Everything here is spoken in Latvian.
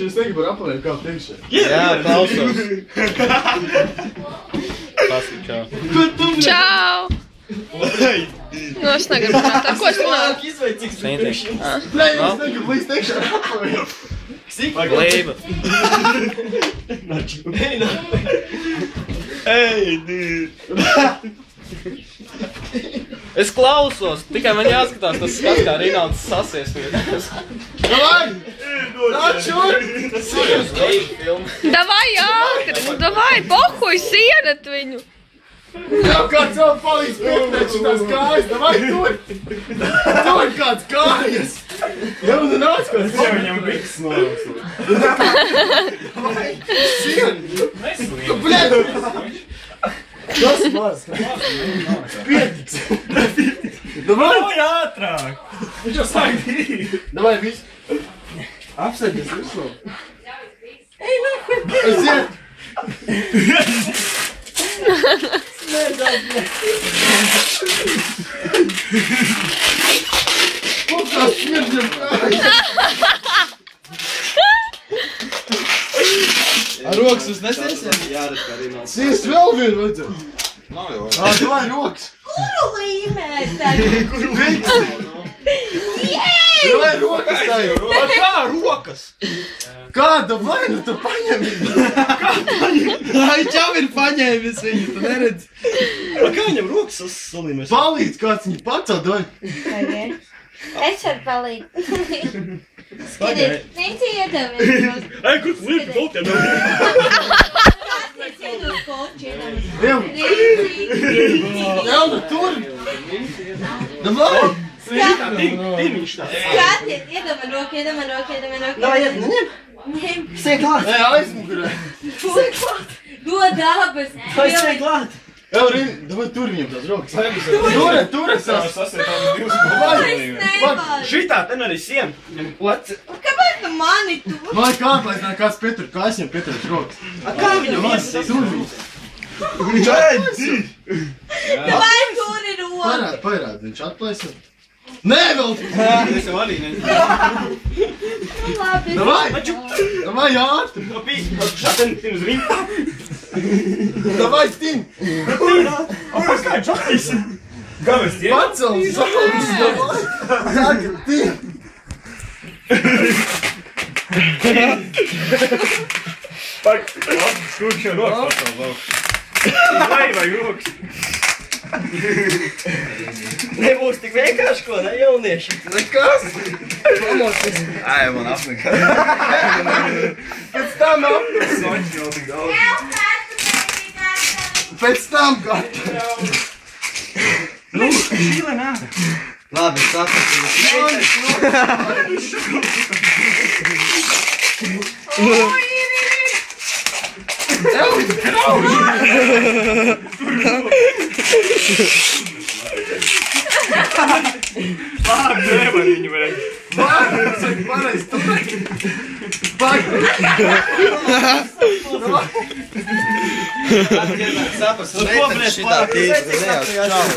Es negribu ar apelēm kā tikšē. Jā, klausos. Pasaka, čau. Čau! Nu, es negribu runāt. Ar ko es runāju? Sēntiek. Nē, es negribu līdz tikšē ar apelēm. Glība. Ej, dude. Es klausos, tikai man jāskatās tas skats, kā Rinalds sasies. Davai! Nāc šur! Davai, ātri! Nu, davai, pohuj, sierat viņu! Jau kāds vēl palīdz piepnēt šitās kājas, davai tur! Tur kāds kājas! Jau nu nāc kāds! Jau viņam viks nolasot. Davai! Sien! Tu bļet! Tas maz! Pietiks! Davai! Vai ātrāk! Viņš jau sāk dīt! Davai, viss! Apsēdies visu! Ej, nahuj! Aiziet! Pukās smirdņam kājas! Ar rokas jūs nesiesiet? Sies vēl vienu vajadzētu! Nav jau. Davai, rokas! Kuru līmēt tagad? Viks! Davai, rokas tai! Kā rokas? Kāda vai, nu tu paņem viņu? Ai, čau ir paņēmis viņu, tu neredzi? Kā viņam rokas salīmēs? Palīdz kāds viņu pacelt, vai? Es varu palīdzt. Skatiet, neici iedamies. Ej, kur tu lieki voltiem? Kāds iedod kočiem? Jau, jau, nu tur! Davai! Tīmiņš tā. Skatiet, iedod man roku. Davai, iet, ņem. Ņem. Sēj klāt. Nē, aizmugurē! Dod abas. Vai sēj klāt. Jau, Rin, davai tur viņam tās rokas! Tur es esmu! Šitā, ten arī sien. Leci. Kāpēc tu mani tu? Vai kāds, lai zinātu, kāds Petru, kā es viņam Petru's rokas? Kā viņam iesīs? Tur viņas! Viņš ēdzi. Vai tur ir roka? Parād, viņš atlaisa. Nē, vēl! Es jau arī nezinu. Labi. Davai, ātri! Šāten uz rīm. Davai, Tim! Apēc kā čakīsim. Kā mēs tie? Pacel, saules, davai! Tagad, Tim! Pak, skrūkšķi rokas. Vai rokas. Nebūs tik vienkārši, ko, ne, jaunieši? Nekas! Pamoties! Ai, man apmekā. Pēc tam apnes! Soņš jau tik daudz. Pēc tam gata! Nu, šīle nē. Labi, sapratu. Labi, nevar viņu varēja. Vārds, pareiz, tu neki! Saprast, meitene šitā tīsta, nejauc čau.